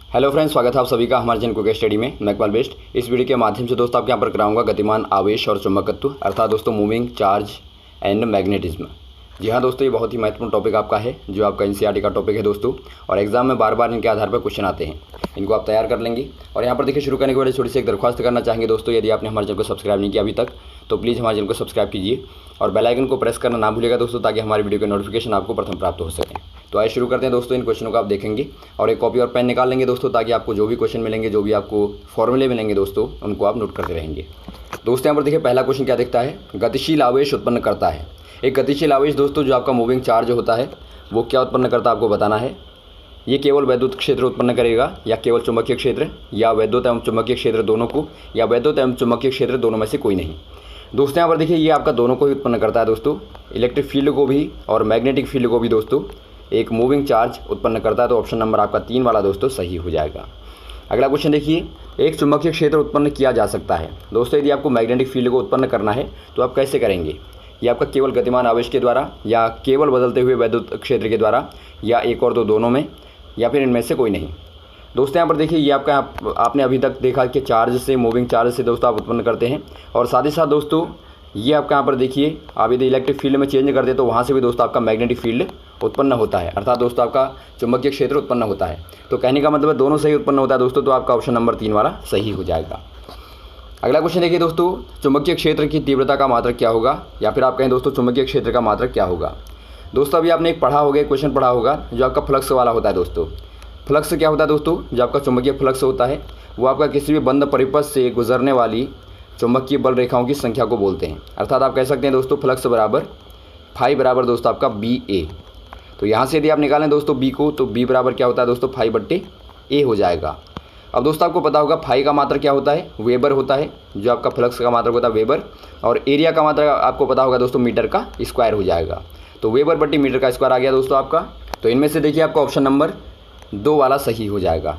Hello friends, स्वागत है आप सभी का हमारे चैनल क्विक स्टडी में। मैं इकबाल बेस्ट। इस वीडियो के माध्यम से दोस्तों आपके यहाँ पर कराऊंगा गतिमान आवेश और चुंबकत्व, अर्थात दोस्तों मूविंग चार्ज एंड मैग्नेटिज्म। जी हाँ दोस्तों, ये बहुत ही महत्वपूर्ण टॉपिक आपका है, जो आपका एनसीईआरटी का टॉपिक है दोस्तों, और एग्जाम में बार बार इनके आधार पर क्वेश्चन आते हैं। इनको आप तैयार कर लेंगे। और यहाँ पर देखिए, शुरू करने के बाद छोटी सी एक दरख्वास्त करना चाहेंगे दोस्तों, यदि आपने हमारे चैनल को सब्सक्राइब नहीं किया अभी तक तो प्लीज़ हमारे चैनल को सब्सक्राइब कीजिए और बेल आइकन को प्रेस करना ना भूलिएगा दोस्तों, ताकि हमारी वीडियो के नोटिफिकेशन आपको प्रथम प्राप्त हो सके। तो आइए शुरू करते हैं दोस्तों। इन क्वेश्चनों को आप देखेंगे और एक कॉपी और पेन निकाल लेंगे दोस्तों, ताकि आपको जो भी क्वेश्चन मिलेंगे, जो भी आपको फॉर्मूले मिलेंगे दोस्तों, उनको आप नोट करते रहेंगे। दोस्तों यहाँ पर देखिए, पहला क्वेश्चन क्या दिखता है, गतिशील आवेश उत्पन्न करता है। एक गतिशील आवेश दोस्तों, जो आपका मूविंग चार्ज होता है, वो क्या उत्पन्न करता है आपको बताना है। ये केवल वैद्युत क्षेत्र उत्पन्न करेगा, या केवल चुंबकीय क्षेत्र, या वैद्युत एवं चुंबकीय क्षेत्र दोनों को, या वैद्युत एवं चुंबकीय क्षेत्र दोनों में से कोई नहीं। दोस्तों यहाँ पर देखिए, ये आपका दोनों को ही उत्पन्न करता है दोस्तों, इलेक्ट्रिक फील्ड को भी और मैग्नेटिक फील्ड को भी दोस्तों एक मूविंग चार्ज उत्पन्न करता है। तो ऑप्शन नंबर आपका 3 वाला दोस्तों सही हो जाएगा। अगला क्वेश्चन देखिए, एक चुंबकीय क्षेत्र उत्पन्न किया जा सकता है। दोस्तों यदि आपको मैग्नेटिक फील्ड को उत्पन्न करना है तो आप कैसे करेंगे। ये आपका केवल गतिमान आवेश के द्वारा, या केवल बदलते हुए वैद्युत क्षेत्र के द्वारा, या एक और दो दोनों में, या फिर इनमें से कोई नहीं। दोस्तों यहाँ पर देखिए, ये आपका आपने अभी तक देखा कि चार्ज से, मूविंग चार्ज से दोस्तों आप उत्पन्न करते हैं। और साथ ही साथ दोस्तों ये आपका यहाँ पर देखिए, आप यदि इलेक्ट्रिक फील्ड में चेंज कर दे तो वहाँ से भी दोस्तों आपका मैग्नेटिक फील्ड उत्पन्न होता है, अर्थात दोस्तों आपका चुंबकीय क्षेत्र उत्पन्न होता है। तो कहने का मतलब है दोनों सही उत्पन्न होता है दोस्तों। तो आपका ऑप्शन नंबर 3 वाला सही हो जाएगा। अगला क्वेश्चन देखिए दोस्तों, चुंबकीय क्षेत्र की तीव्रता का मात्रक क्या होगा, या फिर आप कहें दोस्तों चुंबकीय क्षेत्र का मात्रक क्या होगा। दोस्तों अभी आपने एक पढ़ा होगा, क्वेश्चन पढ़ा होगा, जो आपका फ्लक्स वाला होता है दोस्तों। फ्लक्स क्या होता है दोस्तों, जो आपका चुंबकीय फ्लक्स होता है, वो आपका किसी भी बंद परिपथ से गुजरने वाली चुंबकीय बल रेखाओं की संख्या को बोलते हैं। अर्थात आप कह सकते हैं दोस्तों, फ्लक्स बराबर फाई बराबर दोस्तों आपका बी ए। तो यहाँ से यदि आप निकालें दोस्तों बी को, तो बी बराबर क्या होता है दोस्तों, फाई बट्टे ए हो जाएगा। अब दोस्तों आपको पता होगा फाई का मात्रक क्या होता है, वेबर होता है। जो आपका फ्लक्स का मात्रक होता है वेबर, और एरिया का मात्रक आपको पता होगा दोस्तों, मीटर का स्क्वायर हो जाएगा। तो वेबर बट्टी मीटर का स्क्वायर आ गया दोस्तों आपका। तो इनमें से देखिए आपका ऑप्शन नंबर 2 वाला सही हो जाएगा।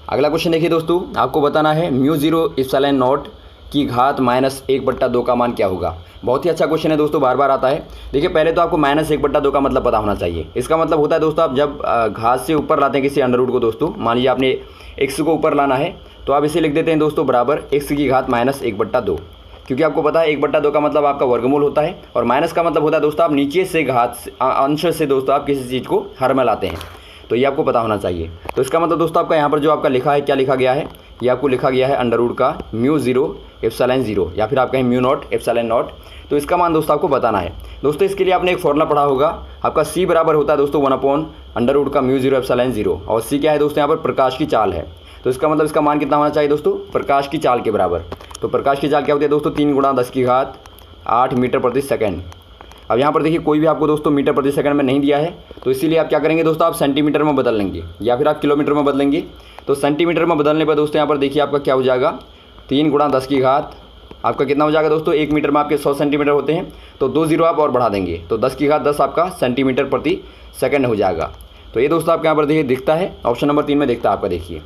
अगला क्वेश्चन देखिए दोस्तों, आपको बताना है μ0 एप्सिलॉन नॉट की घात -1/2 का मान क्या होगा। बहुत ही अच्छा क्वेश्चन है दोस्तों, बार बार आता है। देखिए पहले तो आपको -1/2 का मतलब पता होना चाहिए। इसका मतलब होता है दोस्तों, आप जब घात से ऊपर लाते हैं किसी अंडर रूट को दोस्तों, मान लीजिए आपने x को ऊपर लाना है, तो आप इसे लिख देते हैं दोस्तों बराबर x की घात -1/2, क्योंकि आपको पता है 1/2 का मतलब आपका वर्गमूल होता है, और माइनस का मतलब होता है दोस्तों आप नीचे से घात अंश से दोस्तों आप किसी चीज़ को हर में लाते हैं। तो ये आपको पता होना चाहिए। तो इसका मतलब दोस्तों आपका यहाँ पर जो आपका लिखा है, क्या लिखा गया है, ये आपको लिखा गया है अंडर रूट का μ0 एप्सिलॉन 0, या फिर आप कहें μ0 एप्सिलॉन नॉट। तो इसका मान दोस्तों आपको बताना है। दोस्तों इसके लिए आपने एक फॉर्मूला पढ़ा होगा, आपका c बराबर होता है दोस्तों 1/√, का μ0 एप्सिलॉन 0, और c क्या है दोस्तों, यहाँ पर प्रकाश की चाल है। तो इसका मतलब इसका मान कितना होना चाहिए दोस्तों, प्रकाश की चाल के बराबर। तो प्रकाश की चाल क्या होती है दोस्तों, 3 × 10⁸ मीटर प्रति सेकंड। अब यहाँ पर देखिए, कोई भी आपको दोस्तों मीटर प्रति सेकंड में नहीं दिया है, तो इसीलिए आप क्या करेंगे दोस्तों, आप सेंटीमीटर में बदल लेंगे, या फिर आप किलोमीटर में बदलेंगे। तो सेंटीमीटर में बदलने पर दोस्तों यहाँ पर देखिए आपका क्या हो जाएगा, 3 × 10⁻, आपका कितना हो जाएगा दोस्तों, 1 मीटर में आपके 100 सेंटीमीटर होते हैं, तो 2 जीरो आप और बढ़ा देंगे, तो 10⁻10 आपका सेंटीमीटर प्रति सेकंड हो जाएगा। तो ये दोस्तों आपके यहाँ पर देखिए दिखता है, ऑप्शन नंबर 3 में दिखता है आपका, देखिए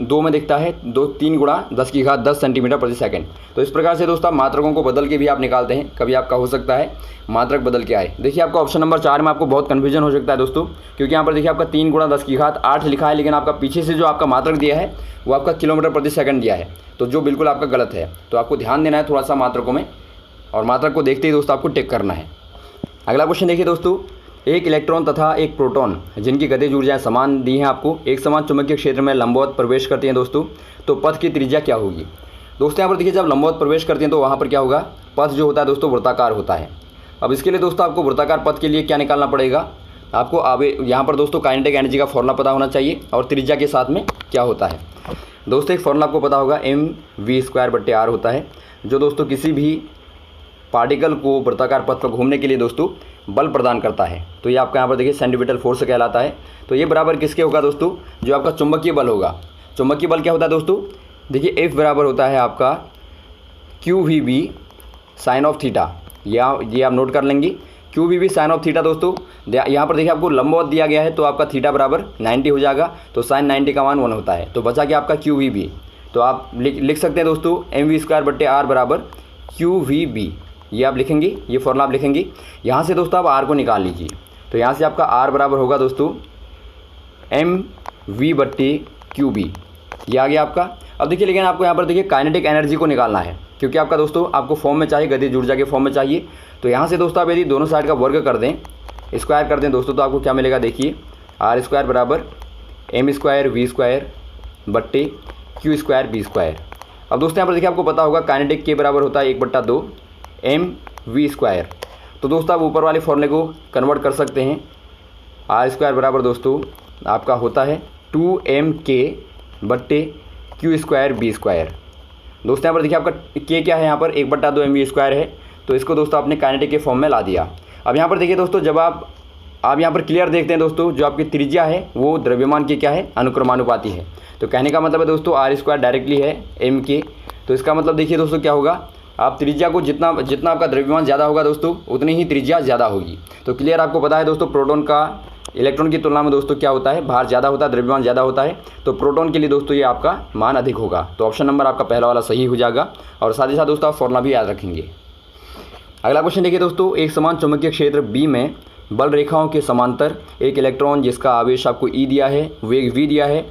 2 में दिखता है, 3 × 10⁻10 सेंटीमीटर प्रति सेकंड। तो इस प्रकार से दोस्तों मात्रकों को बदल के भी आप निकालते हैं। कभी आपका हो सकता है मात्रक बदल के आए। देखिए आपका ऑप्शन नंबर 4 में आपको बहुत कन्फ्यूजन हो सकता है दोस्तों, क्योंकि यहाँ पर देखिए आपका 3 × 10⁸ लिखा है, लेकिन आपका पीछे से जो आपका मात्रक दिया है वो आपका किलोमीटर प्रति सेकंड दिया है, तो जो बिल्कुल आपका गलत है। तो आपको ध्यान देना है थोड़ा सा मात्रकों में, और मात्रक को देखते ही दोस्तों आपको टिक करना है। अगला क्वेश्चन देखिए दोस्तों, एक इलेक्ट्रॉन तथा एक प्रोटॉन जिनकी गतिज ऊर्जाएं समान दी हैं आपको, एक समान चुंबकीय क्षेत्र में लंबवत प्रवेश करती हैं दोस्तों, तो पथ की त्रिज्या क्या होगी। दोस्तों यहाँ पर देखिए, जब लंबवत प्रवेश करती हैं तो वहाँ पर क्या होगा, पथ जो होता है दोस्तों वृत्ताकार होता है। अब इसके लिए दोस्तों आपको वृत्ताकार पथ के लिए क्या निकालना पड़ेगा, आपको यहाँ पर दोस्तों काइनेटिक एनर्जी का फॉर्मूला पता होना चाहिए, और त्रिज्या के साथ में क्या होता है। दोस्तों एक फॉर्मूला आपको पता होगा, mv²/r होता है, जो दोस्तों किसी भी पार्टिकल को वृत्ताकार पथ पर घूमने के लिए दोस्तों बल प्रदान करता है। तो ये आपका यहाँ पर देखिए सेंट्रीपिटल फोर्स कहलाता है। तो ये बराबर किसके होगा दोस्तों, जो आपका चुंबकीय बल होगा। चुंबकीय बल क्या होता है दोस्तों, देखिए F बराबर होता है आपका QVB साइन ऑफ थीटा, या ये आप नोट कर लेंगे, QVB साइन ऑफ थीटा। दोस्तों यहाँ पर देखिए आपको लंबवत दिया गया है, तो आपका थीटा बराबर 90 हो जाएगा, तो साइन 90 का मान 1 होता है, तो बचा कि आपका QVB। तो आप लिख सकते हैं दोस्तों mv²/r बराबर QVB, ये आप लिखेंगे, ये फॉर्मूला आप लिखेंगे। यहाँ से दोस्तों आप r को निकाल लीजिए, तो यहाँ से आपका r बराबर होगा दोस्तों V/QB, ये आ गया आपका। अब देखिए लेकिन आपको यहाँ पर देखिए काइनेटिक एनर्जी को निकालना है, क्योंकि आपका दोस्तों आपको फॉर्म में चाहिए, गतिज ऊर्जा के फॉर्म में चाहिए। तो यहाँ से दोस्तों आप यदि दोनों साइड का वर्ग कर दें, स्क्वायर कर दें दोस्तों, तो आपको क्या मिलेगा देखिए, R² बराबर m² V²/Q² B²। अब दोस्तों यहाँ पर देखिए आपको पता होगा काइनेटिक के बराबर होता है 1/2 mv²। तो दोस्तों आप ऊपर वाले फॉर्मूले को कन्वर्ट कर सकते हैं। R² बराबर दोस्तों आपका होता है 2mk/Q² B²। दोस्तों यहाँ पर देखिए आपका के क्या है, यहाँ पर 1/2 mv² है, तो इसको दोस्तों आपने काइनेटिक के फॉर्म में ला दिया। अब यहाँ पर देखिए दोस्तों, जब आप यहाँ पर क्लियर देखते हैं दोस्तों, जो आपकी त्रिज्या है वो द्रव्यमान की क्या है, अनुक्रमानुपाती है। तो कहने का मतलब है दोस्तों R² डायरेक्टली है mk, तो इसका मतलब देखिए दोस्तों क्या होगा, आप त्रिज्या को जितना आपका द्रव्यमान ज़्यादा होगा दोस्तों, उतनी ही त्रिज्या ज़्यादा होगी। तो क्लियर आपको पता है दोस्तों, प्रोटॉन का इलेक्ट्रॉन की तुलना में दोस्तों क्या होता है, भार ज़्यादा होता है, द्रव्यमान ज़्यादा होता है। तो प्रोटॉन के लिए दोस्तों ये आपका मान अधिक होगा। तो ऑप्शन नंबर आपका पहला वाला सही हो जाएगा। और साथ ही साथ दोस्तों आप फॉर्मूला भी याद रखेंगे। अगला क्वेश्चन देखिए दोस्तों, एक समान चुंबकीय क्षेत्र B में बल रेखाओं के समांतर एक इलेक्ट्रॉन जिसका आवेश आपको E दिया है, वेग V दिया है,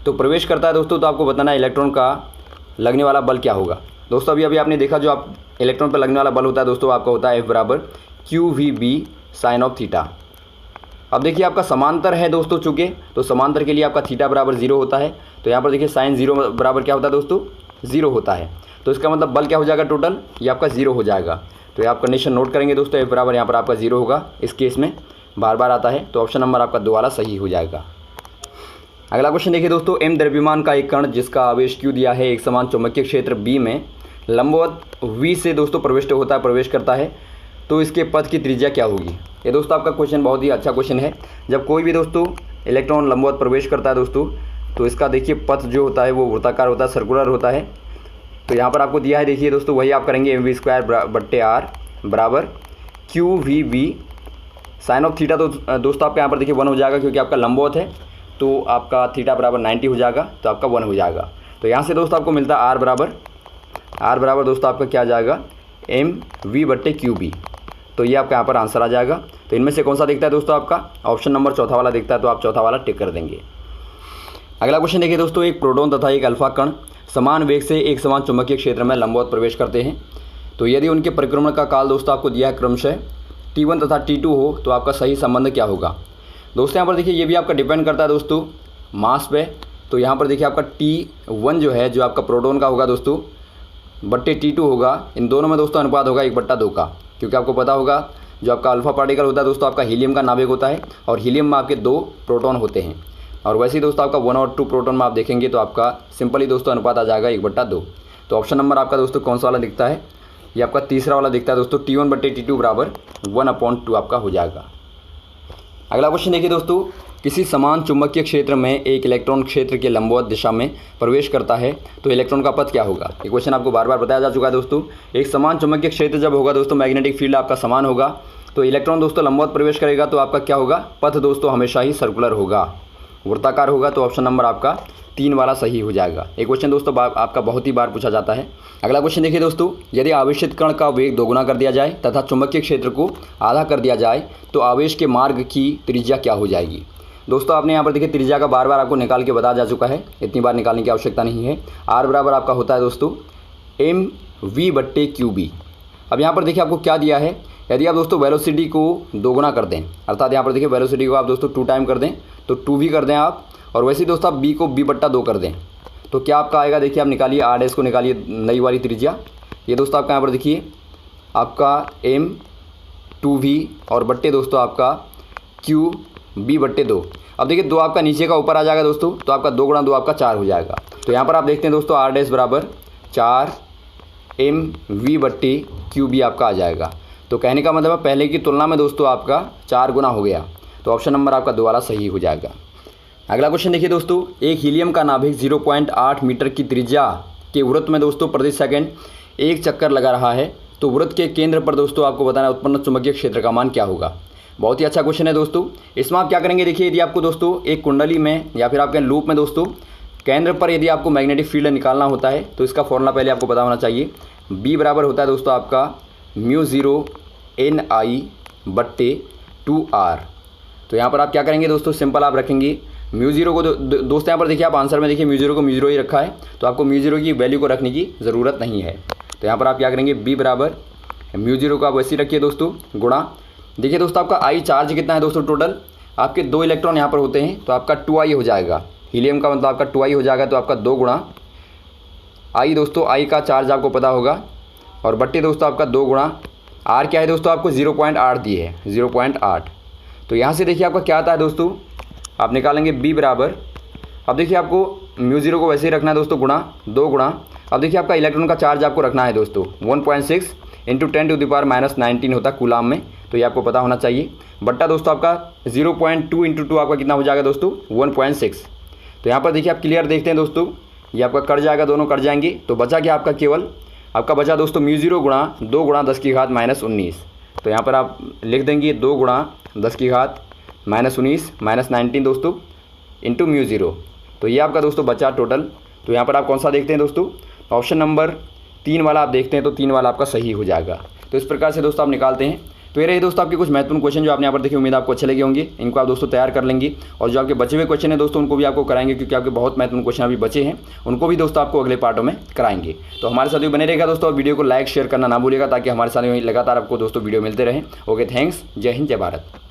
तो प्रवेश करता है दोस्तों। तो आपको बताना है इलेक्ट्रॉन का लगने वाला बल क्या होगा। दोस्तों अभी आपने देखा, जो आप इलेक्ट्रॉन पर लगने वाला बल होता है दोस्तों, आपका होता है F बराबर QVB sin ऑफ थीटा। अब देखिए आपका समांतर है दोस्तों, चूँकि तो समांतर के लिए आपका थीटा बराबर 0 होता है। तो यहाँ पर देखिए साइन 0 बराबर क्या होता है दोस्तों, 0 होता है। तो इसका मतलब बल क्या हो जाएगा, टोटल ये आपका 0 हो जाएगा। तो ये आप कंडीशन नोट करेंगे दोस्तों, F बराबर यहाँ पर आपका 0 होगा। इस केस में बार बार आता है, तो ऑप्शन नंबर आपका 2 वाला सही हो जाएगा। अगला क्वेश्चन देखिए दोस्तों, m द्रव्यमान का एक कण जिसका आवेश Q दिया है, एक समान चुंबकीय क्षेत्र B में लंबवत V से दोस्तों प्रवेश करता है, तो इसके पथ की त्रिज्या क्या होगी। ये दोस्तों आपका क्वेश्चन बहुत ही अच्छा क्वेश्चन है। जब कोई भी दोस्तों इलेक्ट्रॉन लंबवत प्रवेश करता है दोस्तों, तो इसका देखिए पथ जो होता है वो वृत्ताकार होता है, सर्कुलर होता है। तो यहाँ पर आपको दिया है देखिए दोस्तों, वही आप करेंगे mv²/r बराबर QVB साइन ऑफ थीटा। तो दोस्तों आपका यहाँ पर देखिए 1 हो जाएगा, क्योंकि आपका लंबवत है, तो आपका थीटा बराबर 90 हो जाएगा, तो आपका 1 हो जाएगा। तो यहाँ से दोस्तों आपको मिलता है R बराबर दोस्तों आपका क्या आ जाएगा, mv/QB। तो ये आपका यहाँ पर आंसर आ जाएगा। तो इनमें से कौन सा दिखता है दोस्तों, आपका ऑप्शन नंबर चौथा वाला दिखता है, तो आप चौथा वाला टिक कर देंगे। अगला क्वेश्चन देखिए दोस्तों, एक प्रोटॉन तथा एक अल्फा कण समान वेग से एक समान चुंबकीय क्षेत्र में लंबवत प्रवेश करते हैं। तो यदि उनके परिक्रमण का काल दोस्तों आपको दिया है क्रमशः T1 तथा T2 हो, तो आपका सही संबंध क्या होगा। दोस्तों यहाँ पर देखिए ये भी आपका डिपेंड करता है दोस्तों मास पे। तो यहाँ पर देखिए आपका T1 जो है, जो आपका प्रोटॉन का होगा दोस्तों, बट्टे T2 होगा, इन दोनों में दोस्तों अनुपात होगा 1/2 का। क्योंकि आपको पता होगा जो आपका अल्फा पार्टिकल होता है दोस्तों, आपका हीलियम का नाभिक होता है, और हीलियम में आपके 2 प्रोटॉन होते हैं। और वैसे ही दोस्तों आपका 1 और 2 प्रोटॉन में आप देखेंगे तो आपका सिंपली दोस्तों अनुपात आ जाएगा 1/2। तो ऑप्शन नंबर आपका दोस्तों कौन सा वाला दिखता है, ये आपका तीसरा वाला दिखता है दोस्तों, T1/T2 बराबर 1/2 आपका हो जाएगा। अगला क्वेश्चन देखिए दोस्तों, किसी समान चुंबकीय क्षेत्र में एक इलेक्ट्रॉन क्षेत्र के लंबवत दिशा में प्रवेश करता है, तो इलेक्ट्रॉन का पथ क्या होगा। ये क्वेश्चन आपको बार बार बताया जा चुका है दोस्तों। एक समान चुंबकीय क्षेत्र जब होगा दोस्तों, मैग्नेटिक फील्ड आपका समान होगा, तो इलेक्ट्रॉन दोस्तों लंबवत प्रवेश करेगा, तो आपका क्या होगा, पथ दोस्तों हमेशा ही सर्कुलर होगा, वृत्ताकार होगा। तो ऑप्शन नंबर आपका 3 वाला सही हो जाएगा। ये क्वेश्चन दोस्तों आपका बहुत ही बार पूछा जाता है। अगला क्वेश्चन देखिए दोस्तों, यदि आवेशित कण का वेग दोगुना कर दिया जाए तथा चुंबकीय क्षेत्र को आधा कर दिया जाए, तो आवेश के मार्ग की त्रिज्या क्या हो जाएगी। दोस्तों आपने यहाँ पर देखिए त्रिज्या का बार बार आपको निकाल के बताया जा चुका है, इतनी बार निकालने की आवश्यकता नहीं है। R बराबर आपका होता है दोस्तों mv/QB। अब यहाँ पर देखिए आपको क्या दिया है, यदि आप दोस्तों वेलोसिटी को दोगुना कर दें, अर्थात यहाँ पर देखिए वेलोसिटी को आप दोस्तों 2 टाइम कर दें, तो 2 भी कर दें आप, और वैसे ही दोस्तों आप b को b/2 कर दें, तो क्या आपका आएगा, देखिए आप निकालिए R' को निकालिए, नई वाली त्रिज्या। ये दोस्तों आपका यहाँ पर देखिए आपका m2v और बट्टे दोस्तों आपका QB/2। अब देखिए 2 आपका नीचे का ऊपर आ जाएगा दोस्तों, तो आपका 2 × 2 आपका 4 हो जाएगा। तो यहाँ पर आप देखते हैं दोस्तों R' बराबर 4 mv/QB आपका आ जाएगा। तो कहने का मतलब है पहले की तुलना में दोस्तों आपका 4 गुना हो गया। तो ऑप्शन नंबर आपका 2 वाला सही हो जाएगा। अगला क्वेश्चन देखिए दोस्तों, एक हीलियम का नाभिक 0.8 मीटर की त्रिज्या के वृत्त में दोस्तों प्रति सेकंड 1 चक्कर लगा रहा है, तो वृत्त के केंद्र पर दोस्तों आपको बताना है उत्पन्न चुंबकीय क्षेत्र का मान क्या होगा। बहुत ही अच्छा क्वेश्चन है दोस्तों। इसमें आप क्या करेंगे, देखिए यदि आपको दोस्तों एक कुंडली में या फिर आपके लूप में दोस्तों केंद्र पर यदि आपको मैग्नेटिक फील्ड निकालना होता है, तो इसका फॉर्मूला पहले आपको पता होना चाहिए। B बराबर होता है दोस्तों आपका μ0 Ni/2r। तो यहाँ पर आप क्या करेंगे दोस्तों, सिंपल आप रखेंगे म्यू जीरो को दोस्तों यहाँ पर देखिए आप आंसर में देखिए म्यू जीरो को म्यू जीरो ही रखा है, तो आपको म्यू जीरो की वैल्यू को रखने की ज़रूरत नहीं है। तो यहाँ पर आप क्या करेंगे, बी बराबर म्यू जीरो को आप वैसे ही रखिए दोस्तों, गुणा देखिए दोस्तों आपका आई चार्ज कितना है दोस्तों, टोटल आपके 2 इलेक्ट्रॉन यहाँ पर होते हैं, तो आपका 2i हो जाएगा। हीलियम का मतलब आपका 2i हो जाएगा, तो आपका 2 गुणा आई दोस्तों, आई का चार्ज आपको पता होगा, और बट्टे दोस्तों आपका 2 गुणा आर क्या है दोस्तों, आपको 0.8 दिए है, 0.8। तो यहाँ से देखिए आपका क्या आता है दोस्तों, आप निकालेंगे बी बराबर, अब देखिए आपको म्यू जीरो को वैसे ही रखना है दोस्तों, गुणा 2 गुणा, अब देखिए आपका इलेक्ट्रॉन का चार्ज आपको रखना है दोस्तों 1.6 इंटू 10⁻⁻⁹ होता है कूलाम में, तो ये आपको पता होना चाहिए। बट्टा दोस्तों आपका 0.2 इंटू 2 आपका कितना हो जाएगा दोस्तों, 1.6। तो यहाँ पर देखिए आप क्लियर देखते हैं दोस्तों, ये आपका कट जाएगा, दोनों कट जाएंगे, तो बचा क्या आपका, केवल आपका बचा दोस्तों म्यू जीरो गुणा 2 गुणा 10⁻⁻19। तो यहाँ पर आप लिख देंगे 2 गुणा 10⁻⁻19 -19 दोस्तों इंटू म्यू जीरो। तो ये आपका दोस्तों बचा टोटल। तो यहाँ पर आप कौन सा देखते हैं दोस्तों, ऑप्शन नंबर 3 वाला आप देखते हैं, तो 3 वाला आपका सही हो जाएगा। तो इस प्रकार से दोस्तों आप निकालते हैं। तो ये रही दोस्तों आपके कुछ महत्वपूर्ण क्वेश्चन जो आपने यहाँ पर देखे, उम्मीद आपको अच्छे लगे होंगे। इनको आप दोस्तों तैयार कर लेंगे, और जो आपके बचे हुए क्वेश्चन है दोस्तों उनको भी आपको कराएंगे, क्योंकि आपके बहुत महत्वपूर्ण क्वेश्चन अभी बचे हैं, उनको भी दोस्तों आपको अगले पार्टों में कराएंगे। तो हमारे साथ भी बने रहेगा दोस्तों, वीडियो को लाइक शेयर करना ना भूलिएगा, ताकि हमारे साथ लगातार आपको दोस्तों वीडियो मिलते रहे। ओके, थैंक्स, जय हिंद, जय भारत।